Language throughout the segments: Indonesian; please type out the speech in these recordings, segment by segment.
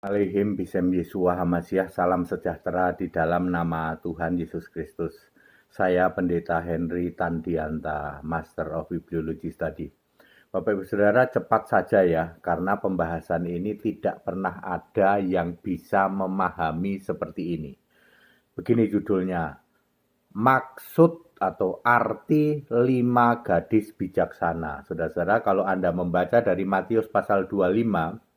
Alaihim Bisem Yesua Hamasiah, salam sejahtera di dalam nama Tuhan Yesus Kristus. Saya Pendeta Henry Tandianta, Master of Bibliology Study. Bapak Ibu Saudara, cepat saja ya, karena pembahasan ini tidak pernah ada yang bisa memahami seperti ini. Begini judulnya, maksud atau arti 5 gadis bijaksana. Saudara-saudara, kalau Anda membaca dari Matius pasal 25,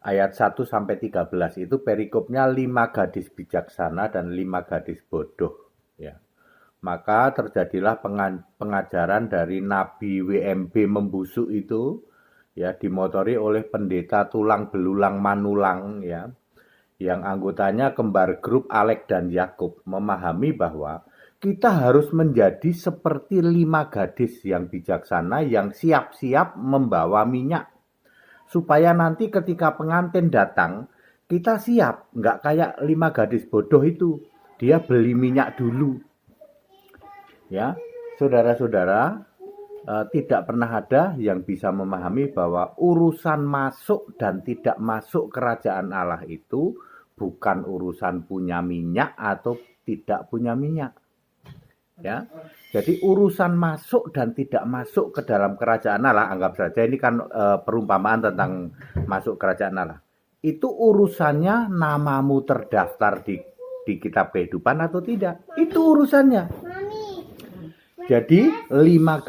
ayat 1-13 itu perikopnya 5 gadis bijaksana dan 5 gadis bodoh. Ya. Maka terjadilah pengajaran dari Nabi WMB membusuk itu, ya, dimotori oleh pendeta tulang belulang manulang, ya, yang anggotanya kembar grup Alek dan Yakub, memahami bahwa kita harus menjadi seperti 5 gadis yang bijaksana yang siap-siap membawa minyak. Supaya nanti ketika pengantin datang, kita siap. Nggak kayak 5 gadis bodoh itu. Dia beli minyak dulu. Ya, saudara-saudara, tidak pernah ada yang bisa memahami bahwa urusan masuk dan tidak masuk kerajaan Allah itu bukan urusan punya minyak atau tidak punya minyak. Ya, jadi urusan masuk dan tidak masuk ke dalam kerajaan Allah, anggap saja ini kan perumpamaan tentang masuk kerajaan Allah. Itu urusannya namamu terdaftar di kitab kehidupan atau tidak. Itu urusannya. Jadi 5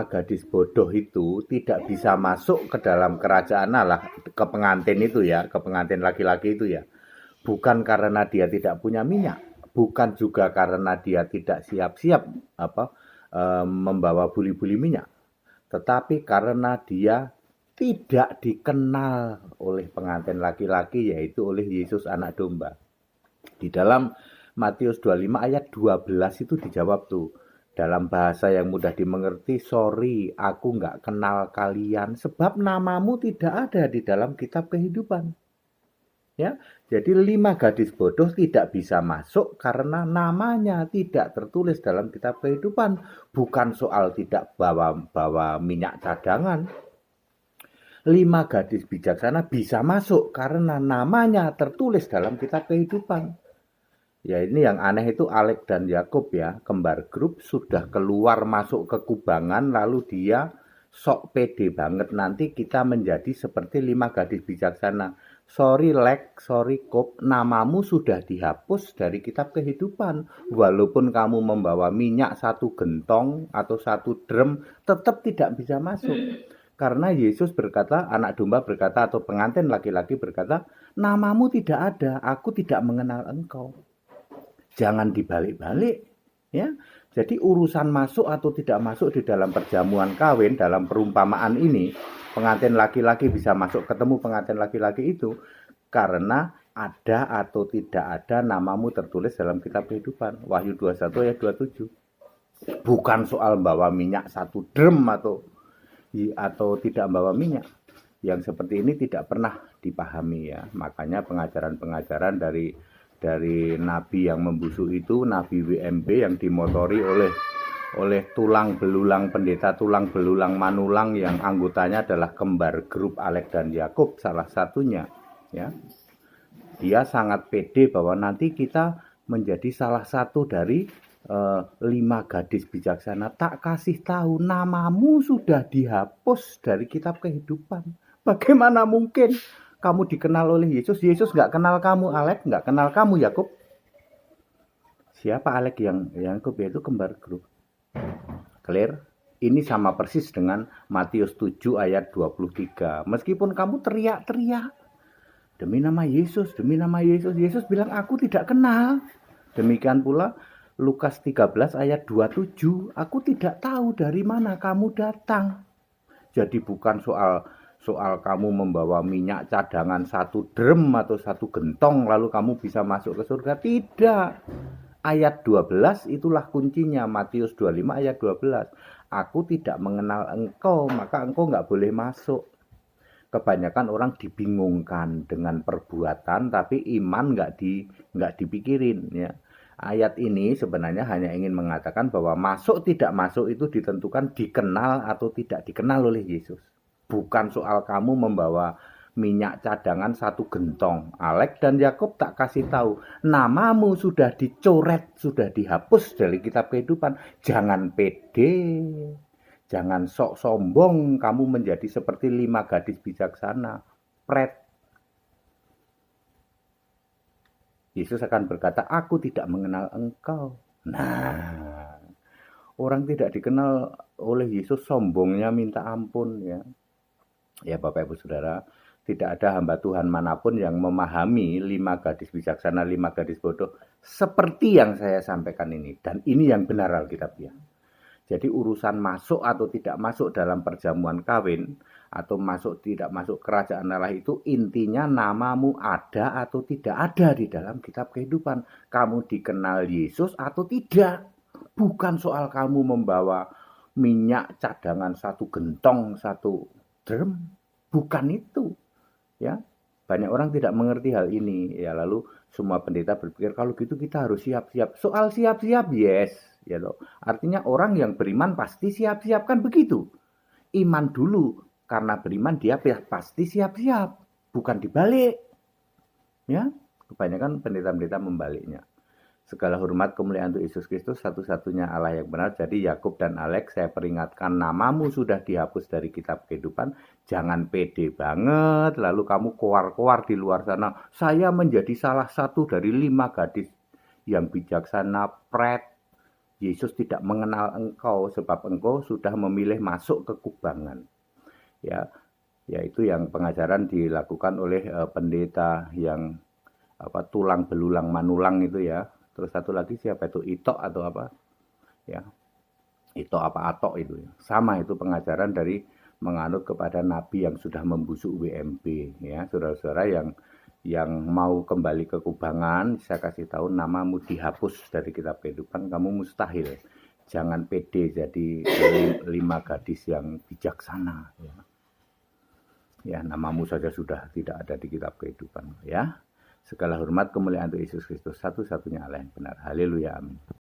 gadis bodoh itu tidak bisa masuk ke dalam kerajaan Allah, ke pengantin itu ya, ke pengantin laki-laki itu ya. Bukan karena dia tidak punya minyak. Bukan juga karena dia tidak siap-siap membawa buli-buli minyak, tetapi karena dia tidak dikenal oleh pengantin laki-laki, yaitu oleh Yesus anak domba. Di dalam Matius 25 ayat 12 itu dijawab tuh, dalam bahasa yang mudah dimengerti, sorry, aku nggak kenal kalian, sebab namamu tidak ada di dalam kitab kehidupan. Ya, jadi 5 gadis bodoh tidak bisa masuk karena namanya tidak tertulis dalam kitab kehidupan. Bukan soal tidak bawa minyak cadangan. 5 gadis bijaksana bisa masuk karena namanya tertulis dalam kitab kehidupan. Ya, ini yang aneh itu Alek dan Yakub ya, kembar grup sudah keluar masuk ke kubangan, lalu dia sok pede banget nanti kita menjadi seperti 5 gadis bijaksana. Sorry Lek, sorry Kop, namamu sudah dihapus dari kitab kehidupan. Walaupun kamu membawa minyak 1 gentong atau 1 drum, tetap tidak bisa masuk. Karena Yesus berkata, anak domba berkata, atau pengantin laki-laki berkata, namamu tidak ada, aku tidak mengenal engkau. Jangan dibalik-balik. Ya, jadi urusan masuk atau tidak masuk di dalam perjamuan kawin, dalam perumpamaan ini, pengantin laki-laki bisa masuk ketemu pengantin laki-laki itu karena ada atau tidak ada namamu tertulis dalam kitab kehidupan. Wahyu 21 ayat 27. Bukan soal bawa minyak 1 drum atau tidak bawa minyak. Yang seperti ini tidak pernah dipahami ya. Makanya pengajaran-pengajaran dari nabi yang membusuk itu, Nabi WMB yang dimotori oleh tulang belulang pendeta tulang belulang manulang yang anggotanya adalah kembar grup Alek dan Yakub salah satunya ya. Dia sangat pede bahwa nanti kita menjadi salah satu dari 5 gadis bijaksana. Tak kasih tahu namamu sudah dihapus dari kitab kehidupan. Bagaimana mungkin kamu dikenal oleh Yesus? Yesus nggak kenal kamu, Alek, nggak kenal kamu, Yakub. Siapa Alek yang Yakub? Yaitu kembar grup. Clear? Ini sama persis dengan Matius 7 ayat 23. Meskipun kamu teriak-teriak, demi nama Yesus, demi nama Yesus, Yesus bilang aku tidak kenal. Demikian pula Lukas 13 ayat 27, aku tidak tahu dari mana kamu datang. Jadi bukan soal kamu membawa minyak cadangan 1 drum atau 1 gentong lalu kamu bisa masuk ke surga. Tidak. Ayat 12 itulah kuncinya. Matius 25 ayat 12. Aku tidak mengenal engkau, maka engkau nggak boleh masuk. Kebanyakan orang dibingungkan dengan perbuatan, tapi iman nggak dipikirin. Ya. Ayat ini sebenarnya hanya ingin mengatakan bahwa masuk tidak masuk itu ditentukan dikenal atau tidak dikenal oleh Yesus. Bukan soal kamu membawa minyak cadangan 1 gentong. Alek dan Yakub tak kasih tahu, namamu sudah dicoret, sudah dihapus dari kitab kehidupan. Jangan pede, jangan sok sombong kamu menjadi seperti 5 gadis bijaksana. Pret. Yesus akan berkata, aku tidak mengenal engkau. Nah, orang tidak dikenal oleh Yesus sombongnya minta ampun ya. Ya Bapak Ibu Saudara, tidak ada hamba Tuhan manapun yang memahami 5 gadis bijaksana, 5 gadis bodoh seperti yang saya sampaikan ini. Dan ini yang benar Alkitabiah. Jadi urusan masuk atau tidak masuk dalam perjamuan kawin atau masuk tidak masuk kerajaan Allah itu intinya namamu ada atau tidak ada di dalam kitab kehidupan. Kamu dikenal Yesus atau tidak. Bukan soal kamu membawa minyak cadangan 1 gentong, 1 drum, bukan itu. Ya, banyak orang tidak mengerti hal ini. Ya, lalu semua pendeta berpikir kalau gitu kita harus siap-siap. Soal siap-siap, yes, ya loh. Artinya orang yang beriman pasti siap-siap kan begitu. Iman dulu, karena beriman dia pasti siap-siap, bukan dibalik. Ya, kebanyakan pendeta-pendeta membaliknya. Segala hormat kemuliaan untuk Yesus Kristus, satu-satunya Allah yang benar. Jadi Yakub dan Alex, saya peringatkan, namamu sudah dihapus dari kitab kehidupan. Jangan pede banget, lalu kamu keluar-keluar di luar sana. Saya menjadi salah satu dari 5 gadis yang bijaksana. Pret. Yesus tidak mengenal engkau sebab engkau sudah memilih masuk ke kubangan. Ya, yaitu yang pengajaran dilakukan oleh pendeta yang tulang belulang manulang itu ya. Terus satu lagi siapa itu? Itok atau apa? Ya. Itok apa atok itu ya. Sama itu pengajaran dari menganut kepada nabi yang sudah membusuk WMP ya. Saudara-saudara yang mau kembali ke kubangan, saya kasih tahu namamu dihapus dari kitab kehidupan, kamu mustahil. Jangan pede jadi 5 gadis yang bijaksana ya. Ya, namamu saja sudah tidak ada di kitab kehidupan ya. Segala hormat kemuliaan untuk Yesus Kristus, satu-satunya Allah yang benar. Haleluya, amin.